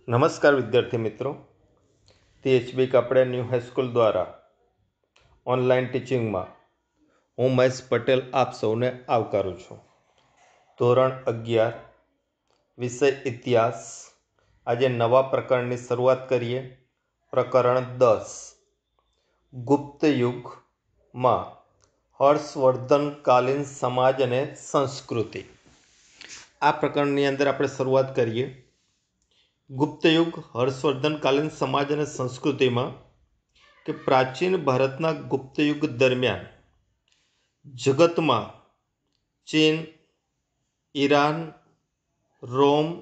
નમસ્કાર વિદ્યાર્થી મિત્રો, THB કાપડિયા ન્યૂ હાઈસ્કૂલ દ્વારા ઓનલાઈન ટીચિંગમાં હું મહેશ પટેલ આપ સૌને આવકારું છું. ધોરણ 11 વિષય ઇતિહાસ. આજે નવા પ્રકરણની શરૂઆત કરીએ. પ્રકરણ 10 ગુપ્ત યુગમાં હર્ષવર્ધનકાલીન સમાજ અને સંસ્કૃતિ. આ પ્રકરણની અંદર આપણે શરૂઆત કરીએ. ગુપ્ત યુગ હર્ષવર્ધનકાલીન સમાજ અને સંસ્કૃતિમાં કે પ્રાચીન ભારતના ગુપ્ત યુગ દરમિયાન જગતમાં ચીન, ઈરાન, રોમ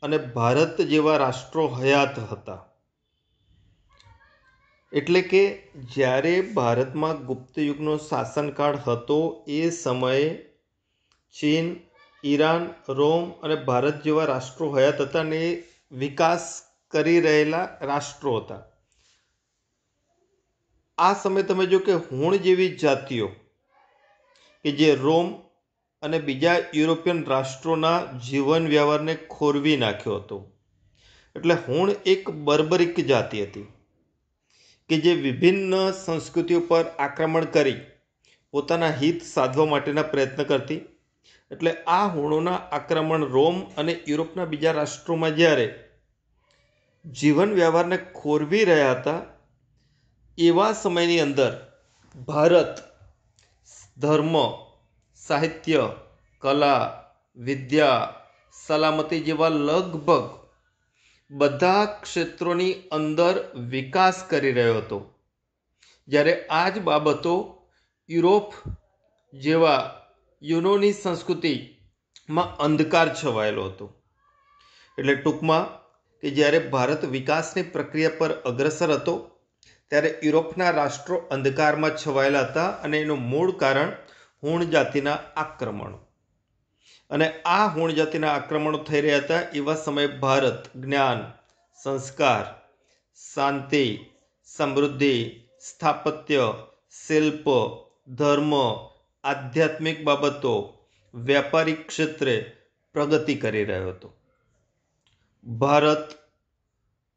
અને ભારત જેવા રાષ્ટ્રો હયાત હતા. એટલે કે જ્યારે ભારતમાં ગુપ્ત યુગનો શાસનકાળ હતો એ સમયે ચીન, ઈરાન, રોમ અને ભારત જેવા રાષ્ટ્રો હયાત હતા ને એ વિકાસ કરી રહેલા રાષ્ટ્રો હતા. આ સમયે તમે જો કે હુણ જેવી જાતિઓ કે જે રોમ અને બીજા યુરોપિયન રાષ્ટ્રોના જીવન વ્યવહારને ખોરવી નાખ્યો હતો. એટલે હુણ એક બર્બરિક જાતિ હતી કે જે વિભિન્ન સંસ્કૃતિઓ પર આક્રમણ કરી પોતાના હિત સાધવા માટેના પ્રયત્ન કરતી. એટલે આ હુણોના આક્રમણ રોમ અને યુરોપના બીજા રાષ્ટ્રોમાં જ્યારે જીવન વ્યવહારને ખોરવી રહ્યા હતા એવા સમયની અંદર ભારત ધર્મ, સાહિત્ય, કલા, વિદ્યા, સલામતી જેવા લગભગ બધા ક્ષેત્રોની અંદર વિકાસ કરી રહ્યો હતો. જ્યારે આ જ બાબતો યુરોપ જેવા યુનોની સંસ્કૃતિમાં અંધકાર છવાયેલો હતો. એટલે ટૂંકમાં કે જ્યારે ભારત વિકાસની પ્રક્રિયા પર અગ્રસર હતો ત્યારે યુરોપના રાષ્ટ્રો અંધકારમાં છવાયેલા હતા અને એનું મૂળ કારણ હુણ જાતિના આક્રમણો. અને આ હુણ જાતિના આક્રમણો થઈ રહ્યા હતા એવા સમયે ભારત જ્ઞાન, સંસ્કાર, શાંતિ, સમૃદ્ધિ, સ્થાપત્ય, શિલ્પ, ધર્મ, આધ્યાત્મિક બાબતો, વ્યાપારિક ક્ષેત્રે પ્રગતિ કરી રહ્યો હતો. ભારત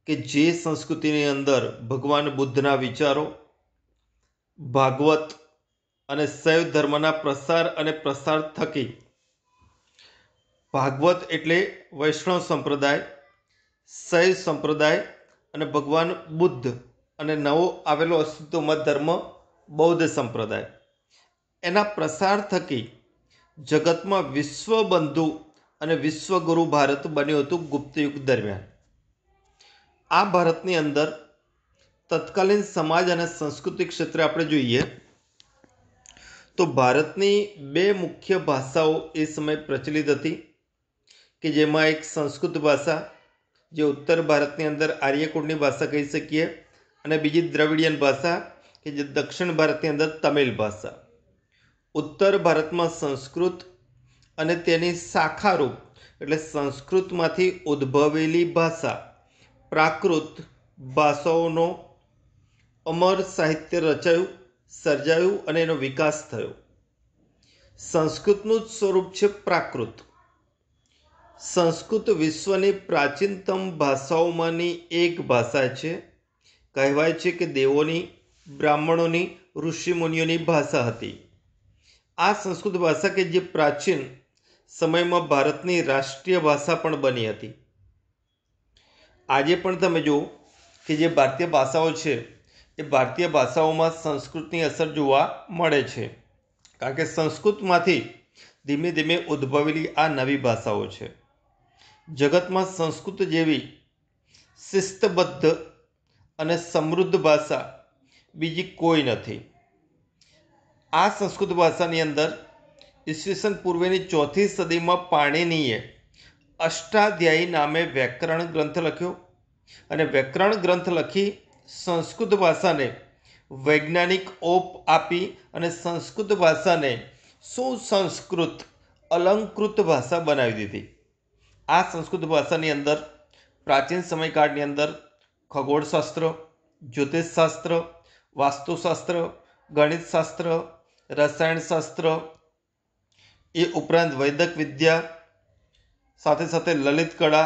કે જે સંસ્કૃતિની અંદર ભગવાન બુદ્ધના વિચારો, ભાગવત અને શૈવ ધર્મના પ્રસાર અને પ્રસાર થકી, ભાગવત એટલે વૈષ્ણવ સંપ્રદાય, શૈવ સંપ્રદાય અને ભગવાન બુદ્ધ અને નવો આવેલો અસ્તિત્વમાં ધર્મ બૌદ્ધ સંપ્રદાય, એના પ્રસાર થકી જગતમાં વિશ્વબંધુ અને વિશ્વગુરુ ભારત બન્યું હતું ગુપ્ત યુગ દરમિયાન. આ ભારતની અંદર તત્કાલીન સમાજ અને સંસ્કૃતિ ક્ષેત્રે આપણે જોઈએ તો ભારતની બે મુખ્ય ભાષાઓ એ સમયે પ્રચલિત હતી કે જેમાં એક સંસ્કૃત ભાષા જે ઉત્તર ભારતની અંદર આર્યકુળની ભાષા કહી શકીએ અને બીજી દ્રવિડિયન ભાષા કે જે દક્ષિણ ભારતની અંદર તમિલ ભાષા. ઉત્તર ભારતમાં સંસ્કૃત અને તેની શાખારૂપ એટલે સંસ્કૃતમાંથી ઉદ્ભવેલી ભાષા પ્રાકૃત ભાષાઓનો અમર સાહિત્ય રચાયું, સર્જાયું અને એનો વિકાસ થયો. સંસ્કૃતનું જ સ્વરૂપ છે પ્રાકૃત. સંસ્કૃત વિશ્વની પ્રાચીનતમ ભાષાઓમાંની એક ભાષા છે. કહેવાય છે કે દેવોની, બ્રાહ્મણોની, ઋષિમુનિઓની ભાષા હતી. આ સંસ્કૃત ભાષા કે જે પ્રાચીન સમયમાં ભારતની રાષ્ટ્રીય ભાષા પણ બની હતી. આજે પણ તમે જુઓ કે જે ભારતીય ભાષાઓ છે એ ભારતીય ભાષાઓમાં સંસ્કૃતની અસર જોવા મળે છે. કારણ કે સંસ્કૃતમાંથી ધીમે ધીમે ઉદ્ભવેલી આ નવી ભાષાઓ છે. જગતમાં સંસ્કૃત જેવી શિસ્તબદ્ધ અને સમૃદ્ધ ભાષા બીજી કોઈ નથી. આ સંસ્કૃત ભાષાની અંદર ઈસવીસન પૂર્વેની 4th સદીમાં પાણિનીએ અષ્ટાધ્યાયી નામે વ્યાકરણ ગ્રંથ લખ્યો અને વ્યાકરણ ગ્રંથ લખી સંસ્કૃત ભાષાને વૈજ્ઞાનિક ઓપ આપી અને સંસ્કૃત ભાષાને સુસંસ્કૃત અલંકૃત ભાષા બનાવી દીધી. આ સંસ્કૃત ભાષાની અંદર પ્રાચીન સમયકાળની અંદર ખગોળશાસ્ત્ર, જ્યોતિષશાસ્ત્ર, વાસ્તુશાસ્ત્ર, ગણિતશાસ્ત્ર, રસાયણશાસ્ત્ર, એ ઉપરાંત વૈદક વિદ્યા, સાથે સાથે લલિત કળા,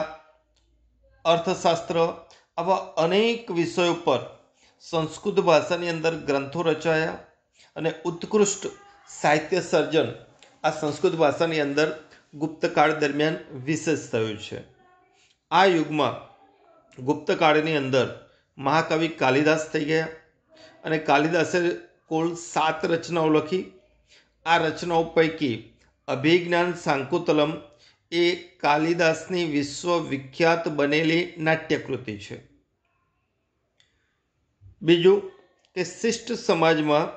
અર્થશાસ્ત્ર, આવા અનેક વિષયો પર સંસ્કૃત ભાષાની અંદર ગ્રંથો રચાયા અને ઉત્કૃષ્ટ સાહિત્ય સર્જન આ સંસ્કૃત ભાષાની અંદર ગુપ્તકાળ દરમિયાન વિશેષ થયું છે. આ યુગમાં ગુપ્તકાળની અંદર મહાકવિ કાલિદાસ થઈ ગયા અને કાલિદાસે કુલ 7 રચનાઓ લખી. આ રચનાઓ પૈકી અભિજ્ઞાન શાંકુતલમ એ કાલિદાસની વિશ્વવિખ્યાત બનેલી નાટ્યકૃતિ છે. બીજું કે શિષ્ટ સમાજમાં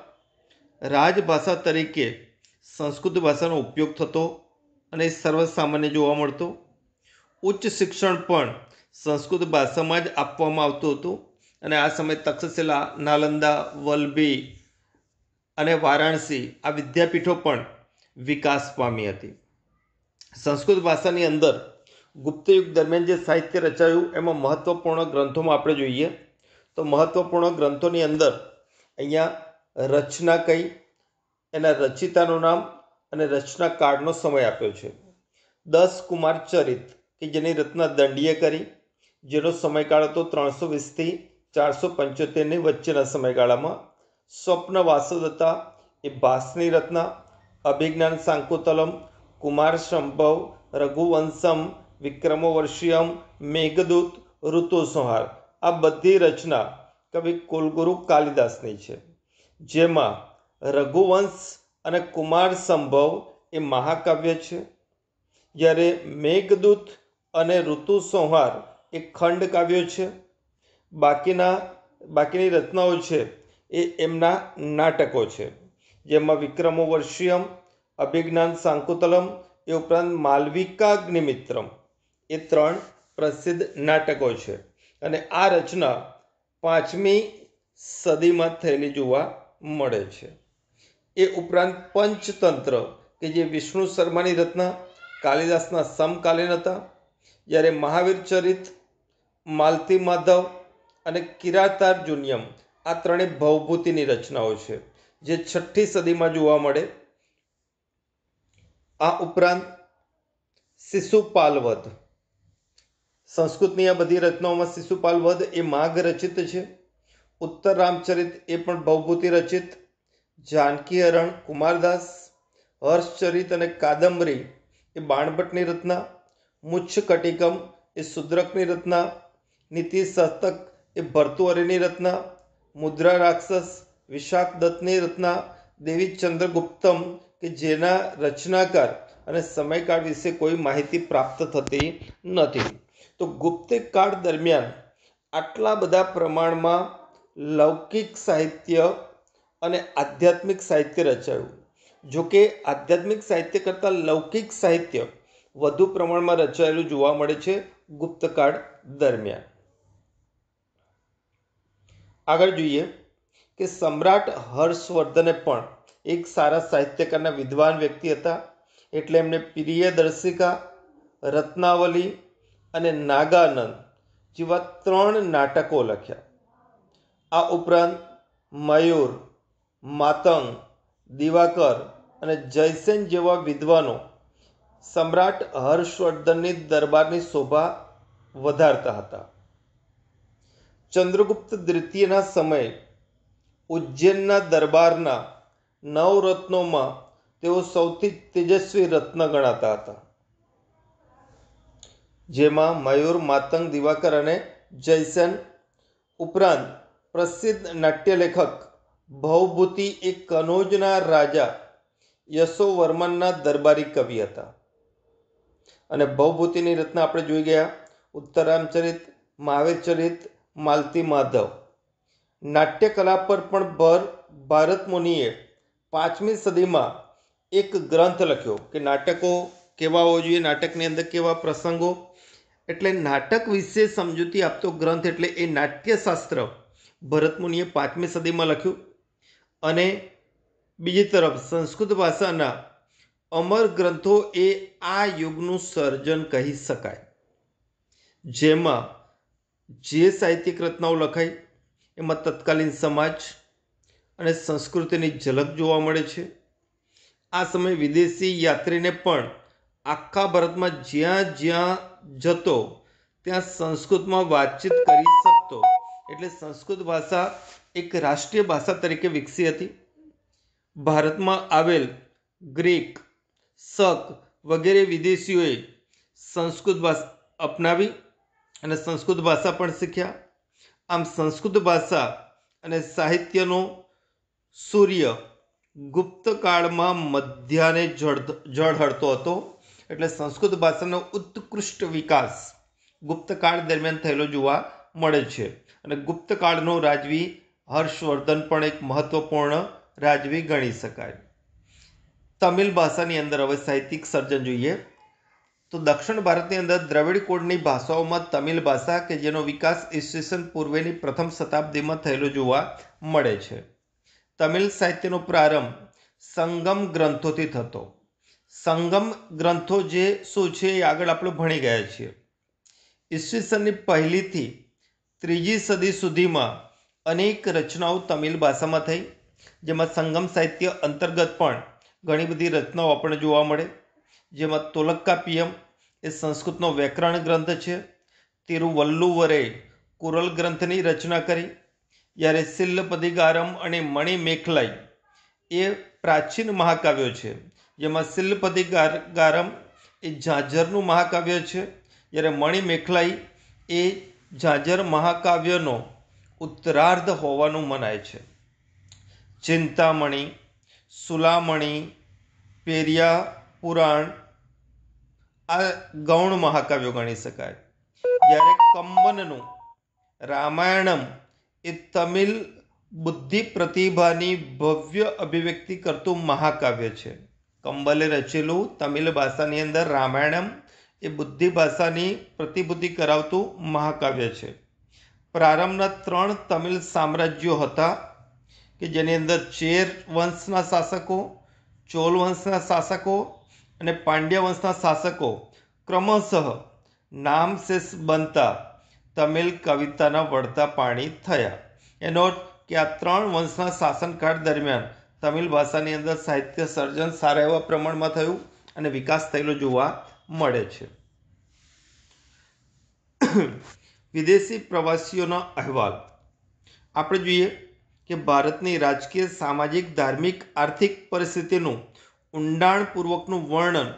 રાજભાષા તરીકે સંસ્કૃત ભાષાનો ઉપયોગ થતો અને સર્વસામાન્ય જોવા મળતો. ઉચ્ચ શિક્ષણ પણ સંસ્કૃત ભાષામાં જ આપવામાં આવતું હતું અને આ સમયે તક્ષશિલા, નાલંદા, વલ્લભી અને વારાણસી આ વિદ્યાપીઠો પણ વિકાસ પામી હતી. સંસ્કૃત ભાષાની અંદર ગુપ્તયુગ દરમિયાન જે સાહિત્ય રચાયું એમાં મહત્વપૂર્ણ ગ્રંથોમાં આપણે જોઈએ તો મહત્વપૂર્ણ ગ્રંથોની અંદર અહીંયા રચના કઈ, એના રચિતાનું નામ અને રચના કાળનો સમય આપ્યો છે. 10 કુમાર ચરિત કે જેની રચના દંડીએ કરી, જેનો સમયગાળો હતો 320 થી 475ની વચ્ચેના સમયગાળામાં. સ્વપ્ન વાસુદત્તા એ ભાસની રચના, અભિજ્ઞાન શાંકુતલમ, કુમાર સંભવ, રઘુવંશમ, વિક્રમોર્વશિયમ, મેઘદૂત, ઋતુસંહાર આ બધી રચના કવિ કુલગુરુ કાલિદાસની છે. જેમાં રઘુવંશ અને કુમાર સંભવ એ મહાકાવ્ય છે, જ્યારે મેઘદૂત અને ઋતુસંહાર એ ખંડ કાવ્યો છે. બાકીની રચનાઓ છે એ એમના નાટકો છે, જેમાં વિક્રમોર્વશિયમ, અભિજ્ઞાન શાંકુતલમ એ ઉપરાંત માલવિકાગ્નિમિત્રમ એ 3 પ્રસિદ્ધ નાટકો છે. અને આ રચના 5મી સદીમાં થયેલી જોવા મળે છે. એ ઉપરાંત પંચતંત્ર કે જે વિષ્ણુ શર્માની રચના કાલિદાસના સમકાલીન હતા, જ્યારે મહાવીર ચરિત, માલતી માધવ અને કિરાતાર્જુનિયમ આ ત્રણેય ભવભૂતિની રચનાઓ છે જે 6ઠ્ઠી સદીમાં જોવા મળે. આ ઉપરાંત શિશુપાલવધ, સંસ્કૃતની આ બધી રચનાઓમાં શિશુપાલવધ એ માઘ રચિત છે. ઉત્તર રામચરિત એ પણ ભવભૂતિ રચિત. જાનકી હરણ કુમારદાસ, હર્ષચરિત અને કાદંબરી એ બાણભટ્ટની રચના, મુચ્છ કટિકમ એ શુદ્રકની રચના, નીતિ શતક એ ભર્તૃહરિની રચના, મુદ્રા રાક્ષસ વિશાખ દત્તની રચના, દેવી ચંદ્રગુપ્તમ કે જેના રચનાકાર અને સમયકાળ વિશે કોઈ માહિતી પ્રાપ્ત થતી નથી. તો ગુપ્તકાળ દરમિયાન આટલા બધા પ્રમાણમાં લૌકિક સાહિત્ય અને આધ્યાત્મિક સાહિત્ય રચાયું. જોકે આધ્યાત્મિક સાહિત્ય કરતાં લૌકિક સાહિત્ય વધુ પ્રમાણમાં રચાયેલું જોવા મળે છે ગુપ્તકાળ દરમિયાન. આગળ જોઈએ કે સમ્રાટ હર્ષવર્ધને પણ એક સારા સાહિત્યકારના વિદ્વાન વ્યક્તિ હતા, એટલે એમને પ્રિયદર્શિકા, રત્નાવલી અને નાગાનંદ જેવા 3 નાટકો લખ્યા. આ ઉપરાંત મયુર, માતંગ, દિવાકર અને જયસેન જેવા વિદ્વાનો સમ્રાટ હર્ષવર્ધનની દરબારની શોભા વધારતા હતા. ચંદ્રગુપ્ત દ્વિતીયના સમયે ઉજ્જૈનના દરબારના 9 રત્નોમાં તેઓ સૌથી તેજસ્વી રત્ન ગણાતા હતા, જેમાં મયુર, માતંગ, દિવાકર અને જયસેન. ઉપરાંત પ્રસિદ્ધ નાટ્યલેખક ભવભૂતિ એ કનોજના રાજા યશોવર્મનના દરબારી કવિ હતા. અને ભવભૂતિની રચના આપણે જોઈ ગયા: ઉત્તરામચરિત, મહાવીર ચરિત, માલતી માધવ. નાટ્યકલા પર પણ ભારત મુનિએ 5મી સદીમાં એક ગ્રંથ લખ્યો કે નાટકો કેવા હોવા જોઈએ, નાટકની અંદર કેવા પ્રસંગો, એટલે નાટક વિશે સમજૂતી આપતો ગ્રંથ એટલે એ નાટ્યશાસ્ત્ર ભરત મુનિએ 5મી સદીમાં લખ્યું. અને બીજી તરફ સંસ્કૃત ભાષાના અમર ગ્રંથો એ આ યુગનું સર્જન કહી શકાય, જેમાં જે સાહિત્યિક રચનાઓ લખાઈ એમાં તત્કાલીન સમાજ અને સંસ્કૃતિની ઝલક જોવા મળે છે. આ સમયે વિદેશી યાત્રીને પણ આખા ભારતમાં જ્યાં જ્યાં જતો ત્યાં સંસ્કૃતમાં વાતચીત કરી શકતો, એટલે સંસ્કૃત ભાષા એક રાષ્ટ્રીય ભાષા તરીકે વિકસી હતી. ભારતમાં આવેલ ગ્રીક, શક વગેરે વિદેશીઓએ સંસ્કૃત ભાષા અપનાવી અને સંસ્કૃત ભાષા પણ શીખ્યા. આમ સંસ્કૃત ભાષા અને સાહિત્યનો સૂર્ય ગુપ્ત કાળમાં મધ્યાહ્ને ઝળહળતો હતો. એટલે સંસ્કૃત ભાષાનો ઉત્કૃષ્ટ વિકાસ ગુપ્તકાળ દરમિયાન થયેલો જોવા મળે છે. અને ગુપ્તકાળનો રાજવી હર્ષવર્ધન પણ એક મહત્વપૂર્ણ રાજવી ગણી શકાય. તમિલ ભાષાની અંદર હવે સાહિત્યિક સર્જન જોઈએ તો દક્ષિણ ભારતની અંદર દ્રવિડ કુળની ભાષાઓમાં તમિલ ભાષા કે જેનો વિકાસ ઈસવીસન પૂર્વેની પ્રથમ શતાબ્દીમાં થયેલો જોવા મળે છે. તમિલ સાહિત્યનો પ્રારંભ સંગમ ગ્રંથોથી થતો. સંગમ ગ્રંથો જે શું છે એ આગળ આપણે ભણી ગયા છીએ. ઈસવીસનની પહેલીથી ત્રીજી સદી સુધીમાં અનેક રચનાઓ તમિલ ભાષામાં થઈ, જેમાં સંગમ સાહિત્ય અંતર્ગત પણ ઘણી બધી રચનાઓ આપણને જોવા મળે, જેમાં તોલક્કાપિયમ એ સંસ્કૃતનો વ્યાકરણ ગ્રંથ છે. તિરુવલ્લુવરે કુરલ ગ્રંથની રચના કરી, જ્યારે સિલ્લપદિગારમ અને મણિમેખલાઈ એ પ્રાચીન મહાકાવ્યો છે, જેમાં સિલ્લપદિગારમ એ ઝાંઝરનું મહાકાવ્ય છે, જ્યારે મણિમેખલાઈ એ ઝાંઝર મહાકાવ્યનો ઉત્તરાર્ધ હોવાનું મનાય છે. ચિંતામણી, સુલામણી, પેરિયા પુરાણ આ ગૌણ મહાકાવ્યો ગણી શકાય. જ્યારે કંબનનું રામાયણમ એ તમિલ બુદ્ધિ પ્રતિભાની ભવ્ય અભિવ્યક્તિ કરતું મહાકાવ્ય છે. કંબલે રચેલું તમિલ ભાષાની અંદર રામાયણમ એ બુદ્ધિ ભાષાની પ્રતિભૂતિ કરાવતું મહાકાવ્ય છે. પ્રારંભના 3 તમિલ સામ્રાજ્યો હતા કે જેની અંદર ચેર વંશના શાસકો, ચોલ વંશના શાસકો અને પાંડ્ય વંશના શાસકો ક્રમશઃ નામશેષ બનતા તમિલ કવિતાના વળતા પાણી થયા. એનો અર્થ કે આ 3 વંશના શાસનકાળ દરમિયાન તમિલ ભાષાની અંદર સાહિત્ય સર્જન સારા એવા પ્રમાણમાં થયું અને વિકાસ થયેલો જોવા મળે છે. વિદેશી પ્રવાસીઓના અહેવાલ આપણે જોઈએ કે ભારતની રાજકીય, સામાજિક, ધાર્મિક, આર્થિક પરિસ્થિતિનું ઊંડાણપૂર્વકનું વર્ણન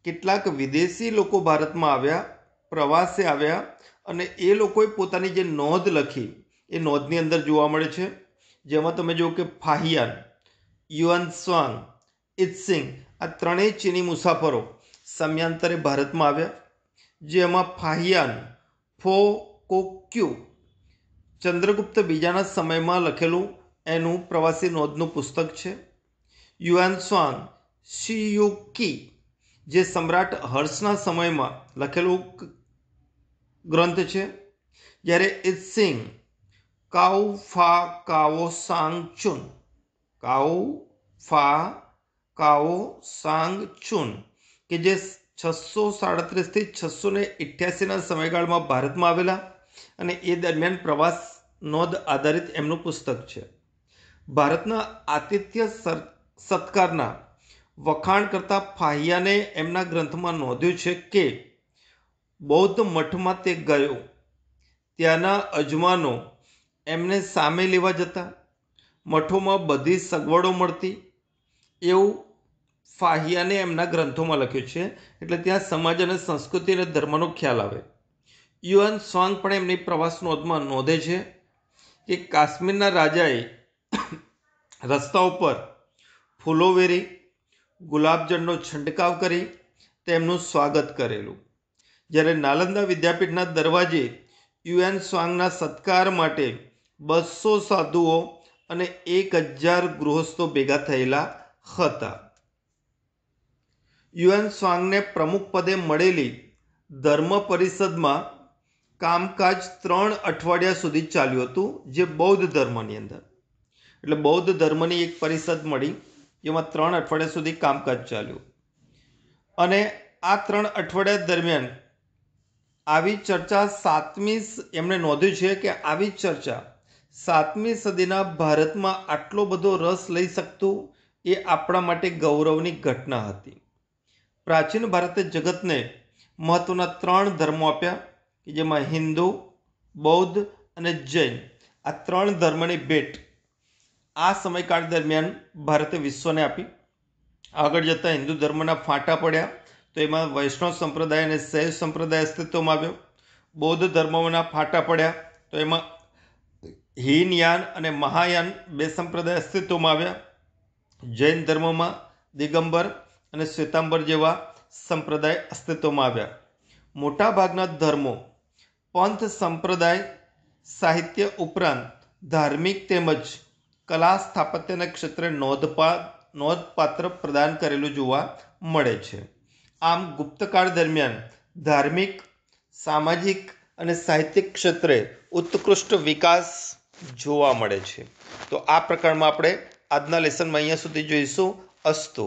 કેટલાક વિદેશી લોકો ભારતમાં આવ્યા, પ્રવાસે આવ્યા અને એ લોકોએ પોતાની જે નોંધ લખી એ નોંધની અંદર જોવા મળે છે. જેમાં તમે જુઓ કે ફાહિયાન, યુઆન સ્વાંગ, ઇત્સિંગ આ ત્રણેય ચીની મુસાફરો સમયાંતરે ભારતમાં આવ્યા. જેમાં ફાહિયાન ફો કોક્યુ ચંદ્રગુપ્ત બીજાના સમયમાં લખેલું એનું પ્રવાસી નોંધનું પુસ્તક છે. યુઆન સ્વાંગ શિયુકી જે સમ્રાટ હર્ષના સમયમાં લખેલું ગ્રંથ છે. જ્યારે ઇત્સિંગ કાઉ ફા કાઓ સાંગ ચુન, કાઉ ફા કાઓ સાંગ ચુન કે જે 637 થી 688ના સમયગાળામાં ભારતમાં આવેલા અને એ દરમિયાન પ્રવાસ નોંધ આધારિત એમનું પુસ્તક છે. ભારતના આતિથ્ય સત્કારના વખાણ કરતા ફાહિયાને એમના ગ્રંથમાં નોંધ્યું છે કે બૌદ્ધ મઠમાં તે ગયો, ત્યાંના અજમાનો એમને સામે લેવા જતા, મઠોમાં બધી સગવડો મળતી એવું ફાહિયાને એમના ગ્રંથોમાં લખ્યું છે. એટલે ત્યાં સમાજ અને સંસ્કૃતિ અને ધર્મનો ખ્યાલ આવે. યુઆન સ્વાંગ પણ એમની પ્રવાસ નોંધમાં નોંધે છે કે કાશ્મીરના રાજાએ રસ્તા ઉપર ફૂલો વેરી, ગુલાબજળનો છંટકાવ કરી તેમનું સ્વાગત કરેલું. જ્યારે નાલંદા વિદ્યાપીઠના દરવાજે યુઆન સ્વાંગના સત્કાર માટે 200 સાધુઓ અને 1000 ગૃહસ્થો ભેગા થયેલા હતા. યુઆન સ્વાંગને પ્રમુખ પદે મળેલી ધર્મ પરિષદમાં કામકાજ 3 અઠવાડિયા સુધી ચાલ્યું હતું, જે બૌદ્ધ ધર્મની અંદર એટલે બૌદ્ધ ધર્મની એક પરિષદ મળી, જેમાં 3 અઠવાડિયા સુધી કામકાજ ચાલ્યું. અને આ 3 અઠવાડિયા દરમિયાન આવી ચર્ચા 7મી એમણે નોંધ્યું છે કે આવી ચર્ચા 7મી સદીના ભારતમાં આટલો બધો રસ લઈ શકતું એ આપણા માટે ગૌરવની ઘટના હતી. પ્રાચીન ભારતે જગતને મહત્વના 3 ધર્મો આપ્યા, કે જેમાં હિન્દુ, બૌદ્ધ અને જૈન આ 3 ધર્મની ભેટ આ સમયકાળ દરમિયાન ભારતે વિશ્વને આપી. આગળ જતાં હિન્દુ ધર્મના ફાંટા પડ્યા તો એમાં વૈષ્ણવ સંપ્રદાય અને શૈવ સંપ્રદાય અસ્તિત્વમાં આવ્યો. બૌદ્ધ ધર્મોના ફાંટા પડ્યા તો એમાં હીનયાન અને મહાયાન 2 સંપ્રદાય અસ્તિત્વમાં આવ્યા. જૈન ધર્મમાં દિગંબર અને શ્વેતાંબર જેવા સંપ્રદાય અસ્તિત્વમાં આવ્યા. મોટાભાગના ધર્મો પંથ સંપ્રદાય સાહિત્ય ઉપરાંત ધાર્મિક તેમજ કલા સ્થાપત્યના ક્ષેત્રે નોંધપાત્ર પ્રદાન કરેલું જોવા મળે છે. આમ ગુપ્તકાળ દરમિયાન ધાર્મિક, સામાજિક અને સાહિત્યિક ક્ષેત્રે ઉત્કૃષ્ટ વિકાસ જોવા મળે છે. તો આ પ્રકારમાં આપણે આજના લેસનમાં અહીંયા સુધી જોઈશું. અસ્તુ.